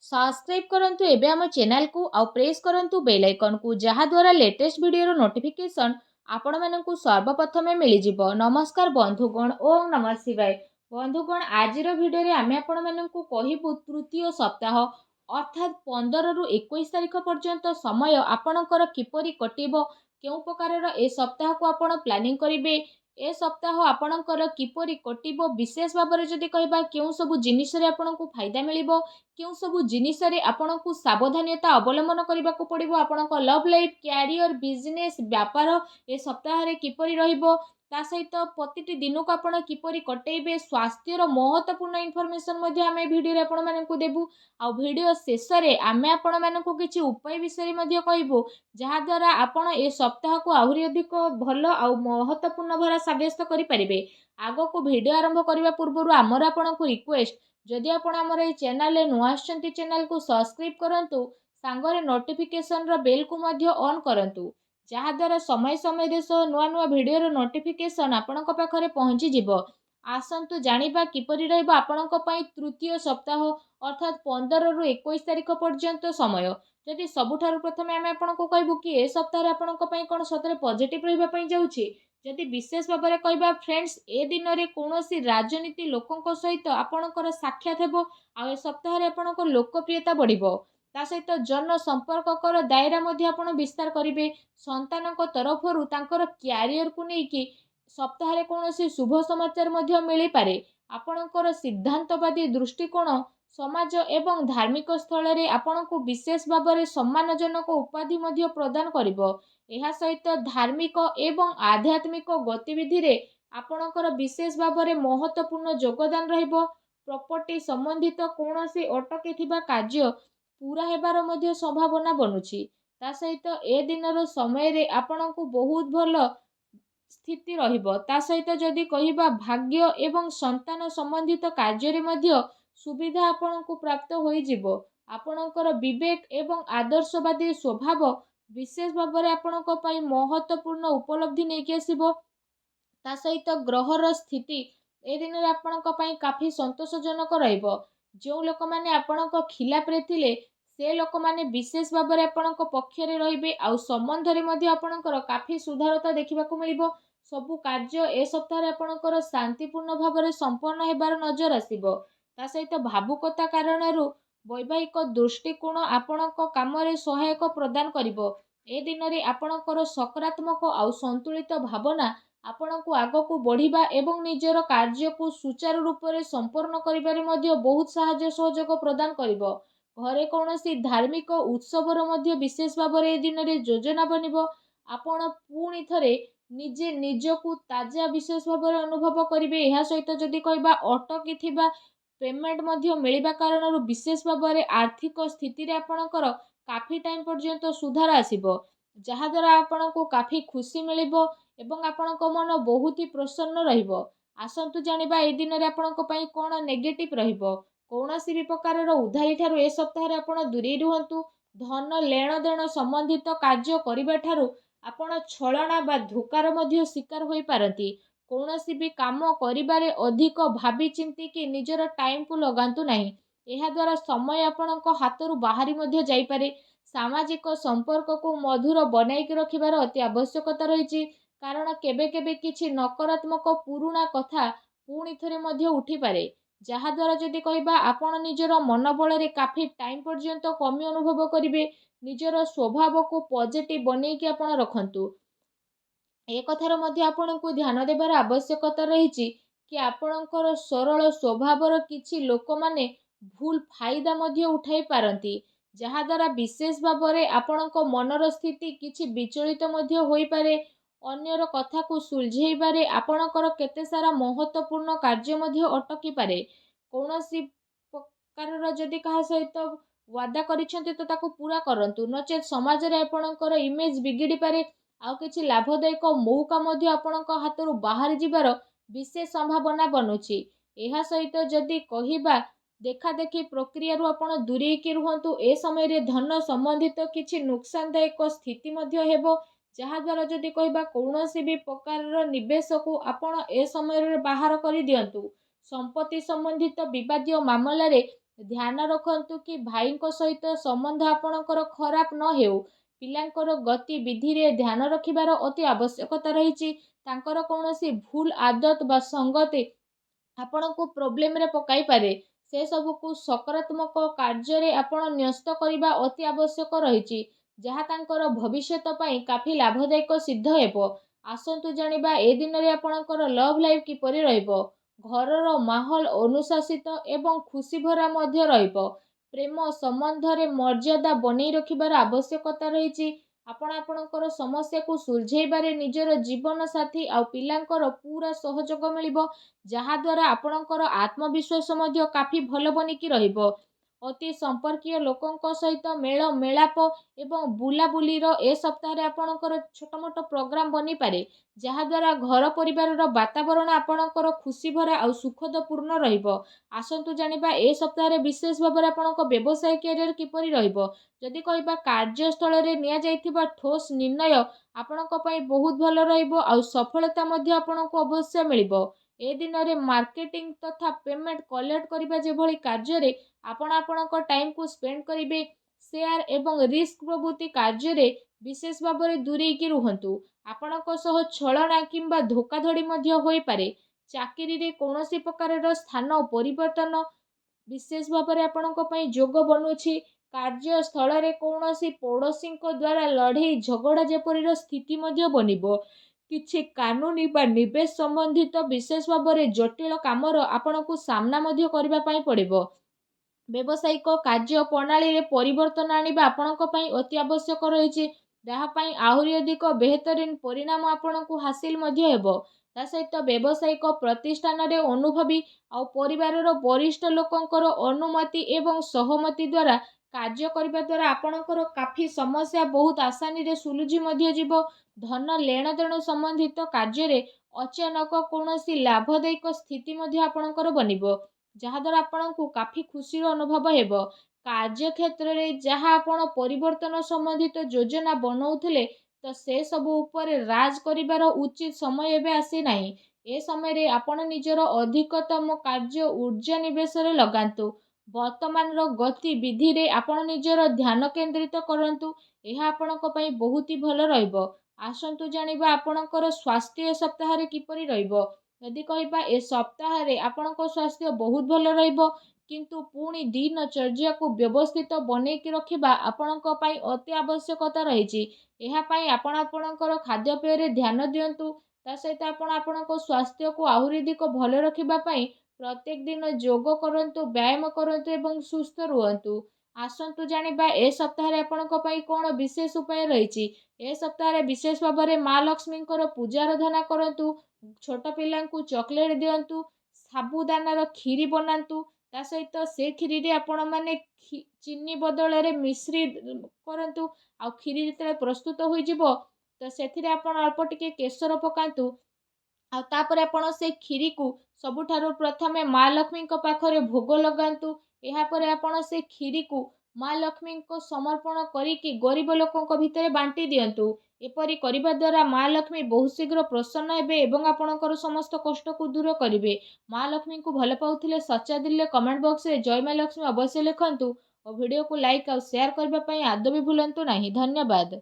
Subscribe करंतु एबे हम चैनल को आउ प्रेस करंतु बेल आइकन को जहा द्वारा लेटेस्ट वीडियो नोटिफिकेशन आपण मानकु सर्वप्रथमे मिली जिवो। नमस्कार बंधुगण, ओम नमः शिवाय। बंधुगण, आजिर वीडियो रे आमे आपण मानकु कहिबु तृतीय सप्ताह अर्थात 15 रु 21 तारिख पर्यंत समय आपणकर किपरि कटिबो, केउ प्रकारर ए सप्ताह को आपण प्लानिंग करिवे, ए सप्ताह आपणकर किपरि कटिबो, विशेष भाବରେ जदि कहबा केउ सब जिनिस रे आपणकु फायदा मिलिबो, केउ सब जिनिस रे आपणकु सावधानता अवलंबन करबाकू पड़िबो, आपणक लव लाइफ, कैरियर, बिजनेस, व्यापार ए सप्ताह रे किपरि रहिबो, ता सहित प्रतिटी दिन को आपण किपरि कटेइबे, स्वास्थ्यर महत्वपूर्ण इनफॉरमेशन मध्ये आमे वीडियो रे आपण मानकु देबु। आ वीडियो शेष रे आमे आपण मानकु किछि उपाय विषय मध्ये कहबो, जहा द्वारा आपण ए सप्ताह को आहुरी अधिक भलो आ महत्वपूर्ण भरा साब्यस्त करि परिबे। आगो को वीडियो आरंभ करबा पूर्वरु हमर आपणकु रिक्वेस्ट, जदि आपण हमर ए चैनल रे नुआ आछंती चैनल को सब्सक्राइब करंतु, सांगरे नोटिफिकेशन रो बेल को मध्ये ऑन करंतु, जहा द्वारा समय समय देश नुआ नुआ वीडियो रो नोटिफिकेशन आपणक पाखरे पहुंची जिवो। आसंतु जानिबा किपरि रहइबो आपणक पई तृतीय सप्ताह अर्थात 15 रु 21 तारिख पर्यंत समय। जदि सबुठारु प्रथमे आमे आपणको कहबु कि ए सप्ताह रे आपणक पई कोन सतरे पॉजिटिव रहिबा पई जाउछि। जदि विशेष भाବରେ कहबा फ्रेंड्स, ए दिन रे कोनोसी राजनीति लोकंक सहित आपणकर साक्षात हेबो, आ ए सप्ताह रे आपणक लोकप्रियता बढ़िबो। ता सहित जन संपर्ककर दायरा मध्ये आपण विस्तार करिवे। संतानक तरफरु तांकर कैरियर को नै कि सप्ताह रे कोनोसी शुभ समाचार मध्ये मिली पारे। आपणकर सिद्धांतवादी दृष्टिकोण समाज एवं धार्मिक स्थल रे आपणको विशेष भाବରେ सम्मानजनक उपाधि मध्ये प्रदान करिवो। एहा सहित धार्मिक एवं आध्यात्मिक गतिविधि रे आपणकर विशेष भाବରେ महत्वपूर्ण योगदान रहिबो। प्रॉपर्टी संबंधित कोनोसी अटकी थिबा कार्य पूरा हेबार मध्ये संभावना बनुछि। ता सहित ए दिनर समय रे आपणको बहुत भलो स्थिति रहिबो। ता सहित जदि कहिबा भाग्य एवं संतान संबंधित कार्य रे मध्ये सुविधा आपणको प्राप्त होई जिवो। आपणकर विवेक एवं आदर्शवादी स्वभाव विशेष भाବରେ आपणको पई महत्वपूर्ण उपलब्धि नै कि आसीबो। ता सहित ग्रहर स्थिति ए दिन रे आपणक पई काफी संतोषजनक रहिबो। जो लोक माने आपणक खिलाफ रे थिले से लोक माने विशेष भाବରେ आपणक पक्ष रे रहिबे, आ संबंध रे मध्ये आपणकर काफी सुधारता देखिबाकू मिलिबो। सबु कार्य ए सप्ताह रे आपणकर शांतिपूर्ण भाବରେ संपन्न हेबार नजर आसीबो। ता सहित भावुकता कारणरू वैवाहिक दृष्टिकोण आपणक काम रे सहायक प्रदान करिवो। ए दिन रे आपणकर सकारात्मक आ संतुलित भावना आपणको आगको बढ़िबा एवं निजर कार्य को सुचारू रूप रे संपन्न करिबारे मध्ये बहुत सहाय्य सहयोग प्रदान करिवो। घरे कोनोसी धार्मिक उत्सवर मध्ये विशेष भाବରେ ए दिन रे योजना बनिबो। आपण पुणी थरे निजे निजकु ताजा विशेष भाବରେ अनुभव करिवे। एहा सहित जदि कहबा अटकी थिबा पेमेंट मध्ये मिलिबा कारणरू विशेष भाବରେ आर्थिक स्थिति रे आपणकर काफी टाइम पर्यंत सुधार आसीबो, जहा द्वारा आपणको काफी खुशी मिलिबो एवं आपणक मन बहुत ही प्रसन्न रहिबो। आसंतु जानिबा ए दिन रे आपणक पई कोन नेगेटिव रहिबो। कोनोसी भी प्रकारर उधारी ठारू ए सप्ताह रे आपण दूरी रुहंतु। धन लेण देण संबंधित कार्य करिबा ठारू आपण छलना बा धोकार मध्ये शिकार होई पारंती। कोनोसी भी काम करिबारे अधिक भाबी चिंती कि निजर टाइम को लगांतु नाही। एहा द्वारा समय आपणक हातरू बाहरी मध्ये जाई पारे। सामाजिक संपर्क को मधुर बनाई के रखिबार अति आवश्यकता रहिछि, कारण केबे केबे किछि नकारात्मक पुरुणा कथा पुणी थरे मध्ये उठी पारे, जहा द्वारा जदि कहबा आपण निजर मनोबल रे काफी टाइम पर्यंत कमी अनुभव करिवे। निजर स्वभाव को पॉजिटिव बनै कि आपण रखंतु। ए कथार मध्ये आपणको ध्यान देबार आवश्यकता रहिछि कि आपणकर सरल स्वभावर किछि लोक माने भूल फायदा मध्ये उठाई पारंती, जहा द्वारा विशेष भाବରେ आपणक मनर स्थिति किछि विचलित मध्ये होई पारे। अन्यर कथा को सुलझेइबारे आपणकर केते सारा महत्वपूर्ण कार्य मध्ये अटकी पारे। कोनोसी प्रकारर जदि कहा सहित वादा करिसेंती तो ताको पूरा करंतु, नचेत समाज रे आपणकर इमेज बिगिड़ी पारे। आउ किछि लाभदायक मौका मध्ये आपणक हातरू बाहर जिबार विशेष संभावना बनुछि। एहा सहित जदि कहिबा देखा देखी प्रक्रिया रु आपण दूरी के रुहंतु। ए समय रे धन संबंधित किछि नुकसानदायक स्थिति मध्ये हेबो, जहा द्वारा जदि कहबा कोनोसी भी प्रकारर निवेश को आपण ए समय रे बाहर करि दियंतु। संपत्ति संबंधित विवादीय मामला रे ଧ୍ୟାନ ରଖନ୍ତୁ କି ଭାଇଙ୍କ ସହିତ ସମ୍ବନ୍ଧ ଆପଣଙ୍କର ଖରାପ ନ ହେଉ। ପିଲାଙ୍କର ଗତିବିଧିରେ ଧ୍ୟାନ ରଖିବାର ଅତି ଆବଶ୍ୟକତା ରହିଛି। ତାଙ୍କର କୌଣସି ଭୁଲ ଆଦତ ବା ସଙ୍ଗତି ଆପଣଙ୍କୁ ପ୍ରୋବ୍ଲେମରେ ପକାଇପାରେ। ସେସବୁକୁ ସକାରାତ୍ମକ କାର୍ଯ୍ୟରେ ଆପଣ ନ୍ୟସ୍ତ କରିବା ଅତି ଆବଶ୍ୟକ ରହିଛି, ଯାହା ତାଙ୍କର ଭବିଷ୍ୟତ ପାଇଁ କାଫି ଲାଭଦାୟକ ସିଦ୍ଧ ହେବ। ଆସନ୍ତୁ ଜାଣିବା ଏ ଦିନରେ ଆପଣଙ୍କର ଲଭ୍ ଲାଇଫ୍ କିପରି ରହିବ। ଘରର ମାହୋଲ ଅନୁଶାସିତ ଏବଂ ଖୁସିଭରା ମଧ୍ୟ ରହିବ। ପ୍ରେମ ସମ୍ବନ୍ଧରେ ମର୍ଯ୍ୟାଦା ବନେଇ ରଖିବାର ଆବଶ୍ୟକତା ରହିଛି। ଆପଣ ଆପଣଙ୍କର ସମସ୍ୟାକୁ ସୁଲଝେଇବାରେ ନିଜର ଜୀବନସାଥୀ ଆଉ ପିଲାଙ୍କର ପୁରା ସହଯୋଗ ମିଳିବ, ଯାହାଦ୍ୱାରା ଆପଣଙ୍କର ଆତ୍ମବିଶ୍ୱାସ ମଧ୍ୟ କାଫି ଭଲ ବନିକି ରହିବ। ଅତି ସମ୍ପର୍କୀୟ ଲୋକଙ୍କ ସହିତ ମେଳ ମେଳାପ ଏବଂ ବୁଲାବୁଲିର ଏ ସପ୍ତାହରେ ଆପଣଙ୍କର ଛୋଟ ମୋଟ ପ୍ରୋଗ୍ରାମ ବନିପାରେ, ଯାହାଦ୍ୱାରା ଘର ପରିବାରର ବାତାବରଣ ଆପଣଙ୍କର ଖୁସିଭରା ଆଉ ସୁଖଦପୂର୍ଣ୍ଣ ରହିବ। ଆସନ୍ତୁ ଜାଣିବା ଏ ସପ୍ତାହରେ ବିଶେଷ ଭାବରେ ଆପଣଙ୍କ ବ୍ୟବସାୟ କ୍ୟାରିୟର କିପରି ରହିବ। ଯଦି କହିବା କାର୍ଯ୍ୟସ୍ଥଳରେ ନିଆଯାଇଥିବା ଠୋସ୍ ନିର୍ଣ୍ଣୟ ଆପଣଙ୍କ ପାଇଁ ବହୁତ ଭଲ ରହିବ ଆଉ ସଫଳତା ମଧ୍ୟ ଆପଣଙ୍କୁ ଅବଶ୍ୟ ମିଳିବ। ଏ ଦିନରେ ମାର୍କେଟିଂ ତଥା ପେମେଣ୍ଟ କଲେକ୍ଟ କରିବା ଯେଭଳି କାର୍ଯ୍ୟରେ ଆପଣ ଆପଣଙ୍କ ଟାଇମକୁ ସ୍ପେଣ୍ଡ କରିବେ, ସେୟାର ଏବଂ ରିସ୍କ ପ୍ରଭୃତି କାର୍ଯ୍ୟରେ ବିଶେଷ ଭାବରେ ଦୂରେଇକି ରୁହନ୍ତୁ। ଆପଣଙ୍କ ସହ ଛଳନା କିମ୍ବା ଧୋକାଧଡ଼ି ମଧ୍ୟ ହୋଇପାରେ। ଚାକିରିରେ କୌଣସି ପ୍ରକାରର ସ୍ଥାନ ପରିବର୍ତ୍ତନ ବିଶେଷ ଭାବରେ ଆପଣଙ୍କ ପାଇଁ ଯୋଗ ବନୁଛି। କାର୍ଯ୍ୟସ୍ଥଳରେ କୌଣସି ପଡ଼ୋଶୀଙ୍କ ଦ୍ୱାରା ଲଢ଼େଇ ଝଗଡ଼ା ଯେପରିର ସ୍ଥିତି ମଧ୍ୟ ବନିବ। କିଛି କାନୁନି ବା ନିବେଶ ସମ୍ବନ୍ଧିତ ବିଶେଷ ଭାବରେ ଜଟିଳ କାମର ଆପଣଙ୍କୁ ସାମ୍ନା ମଧ୍ୟ କରିବା ପାଇଁ ପଡ଼ିବ। ବ୍ୟବସାୟିକ କାର୍ଯ୍ୟ ପ୍ରଣାଳୀରେ ପରିବର୍ତ୍ତନ ଆଣିବା ଆପଣଙ୍କ ପାଇଁ ଅତି ଆବଶ୍ୟକ ରହିଛି, ଯାହା ପାଇଁ ଆହୁରି ଅଧିକ ବେହତରିନ ପରିଣାମ ଆପଣଙ୍କୁ ହାସିଲ ମଧ୍ୟ ହେବ। ତା ସହିତ ବ୍ୟବସାୟିକ ପ୍ରତିଷ୍ଠାନରେ ଅନୁଭବୀ ଆଉ ପରିବାରର ବରିଷ୍ଠ ଲୋକଙ୍କର ଅନୁମତି ଏବଂ ସହମତି ଦ୍ୱାରା କାର୍ଯ୍ୟ କରିବା ଦ୍ୱାରା ଆପଣଙ୍କର କାଫି ସମସ୍ୟା ବହୁତ ଆସାନୀରେ ସୁଲଝି ମଧ୍ୟ ଯିବ। ଧନ ଲେଣଦେଣ ସମ୍ବନ୍ଧିତ କାର୍ଯ୍ୟରେ ଅଚାନକ କୌଣସି ଲାଭଦାୟକ ସ୍ଥିତି ମଧ୍ୟ ଆପଣଙ୍କର ବନିବ, ଯାହାଦ୍ୱାରା ଆପଣଙ୍କୁ କାଫି ଖୁସିର ଅନୁଭବ ହେବ। କାର୍ଯ୍ୟକ୍ଷେତ୍ରରେ ଯାହା ଆପଣ ପରିବର୍ତ୍ତନ ସମ୍ବନ୍ଧିତ ଯୋଜନା ବନଉଥିଲେ, ତ ସେସବୁ ଉପରେ ରାଜ କରିବାର ଉଚିତ ସମୟ ଏବେ ଆସିନାହିଁ। ଏ ସମୟରେ ଆପଣ ନିଜର ଅଧିକତମ କାର୍ଯ୍ୟ ଊର୍ଜା ନିବେଶରେ ଲଗାନ୍ତୁ। ବର୍ତ୍ତମାନର ଗତିବିଧିରେ ଆପଣ ନିଜର ଧ୍ୟାନ କେନ୍ଦ୍ରିତ କରନ୍ତୁ। ଏହା ଆପଣଙ୍କ ପାଇଁ ବହୁତ ହି ଭଲ ରହିବ। ଆସନ୍ତୁ ଜାଣିବା ଆପଣଙ୍କର ସ୍ୱାସ୍ଥ୍ୟ ଏ ସପ୍ତାହରେ କିପରି ରହିବ। ଯଦି କହିବା ଏ ସପ୍ତାହରେ ଆପଣଙ୍କ ସ୍ୱାସ୍ଥ୍ୟ ବହୁତ ଭଲ ରହିବ, କିନ୍ତୁ ପୁଣି ଦିନଚର୍ଯ୍ୟାକୁ ବ୍ୟବସ୍ଥିତ ବନେଇକି ରଖିବା ଆପଣଙ୍କ ପାଇଁ ଅତି ଆବଶ୍ୟକତା ରହିଛି। ଏହା ପାଇଁ ଆପଣ ଆପଣଙ୍କର ଖାଦ୍ୟପେୟରେ ଧ୍ୟାନ ଦିଅନ୍ତୁ। ତା ସହିତ ଆପଣ ଆପଣଙ୍କ ସ୍ୱାସ୍ଥ୍ୟକୁ ଆହୁରି ଅଧିକ ଭଲ ରଖିବା ପାଇଁ ପ୍ରତ୍ୟେକ ଦିନ ଯୋଗ କରନ୍ତୁ, ବ୍ୟାୟାମ କରନ୍ତୁ ଏବଂ ସୁସ୍ଥ ରୁହନ୍ତୁ। ଆସନ୍ତୁ ଜାଣିବା ଏ ସପ୍ତାହରେ ଆପଣଙ୍କ ପାଇଁ କ'ଣ ବିଶେଷ ଉପାୟ ରହିଛି। ଏ ସପ୍ତାହରେ ବିଶେଷ ଭାବରେ ମା ଲକ୍ଷ୍ମୀଙ୍କର ପୂଜା ଆରାଧନା କରନ୍ତୁ, ଛୋଟ ପିଲାଙ୍କୁ ଚକୋଲେଟ୍ ଦିଅନ୍ତୁ, ସାବୁଦାନାର କ୍ଷୀରି ବନାନ୍ତୁ। ତା ସହିତ ସେ କ୍ଷୀରିରେ ଆପଣମାନେ ଚିନି ବଦଳରେ ମିଶ୍ରି କରନ୍ତୁ। ଆଉ କ୍ଷୀରି ଯେତେବେଳେ ପ୍ରସ୍ତୁତ ହୋଇଯିବ, ତ ସେଥିରେ ଆପଣ ଅଳ୍ପ ଟିକେ କେଶର ପକାନ୍ତୁ। ଆଉ ତାପରେ ଆପଣ ସେ କ୍ଷୀରିକୁ ସବୁଠାରୁ ପ୍ରଥମେ ମା ଲକ୍ଷ୍ମୀଙ୍କ ପାଖରେ ଭୋଗ ଲଗାନ୍ତୁ। ଏହାପରେ ଆପଣ ସେ କ୍ଷୀରିକୁ ମା ଲକ୍ଷ୍ମୀଙ୍କ ସମର୍ପଣ କରିକି ଗରିବ ଲୋକଙ୍କ ଭିତରେ ବାଣ୍ଟି ଦିଅନ୍ତୁ। ଏପରି କରିବା ଦ୍ୱାରା ମା ଲକ୍ଷ୍ମୀ ବହୁତ ଶୀଘ୍ର ପ୍ରସନ୍ନ ହେବେ ଏବଂ ଆପଣଙ୍କର ସମସ୍ତ କଷ୍ଟକୁ ଦୂର କରିବେ। ମା ଲକ୍ଷ୍ମୀଙ୍କୁ ଭଲ ପାଉଥିଲେ ସଚ୍ଚା ଦିଲରେ କମେଣ୍ଟ ବକ୍ସରେ ଜୟ ମା ଲକ୍ଷ୍ମୀ ଅବଶ୍ୟ ଲେଖନ୍ତୁ ଓ ଭିଡ଼ିଓକୁ ଲାଇକ୍ ଆଉ ସେୟାର କରିବା ପାଇଁ ଆଦୌ ବି ଭୁଲନ୍ତୁ ନାହିଁ। ଧନ୍ୟବାଦ।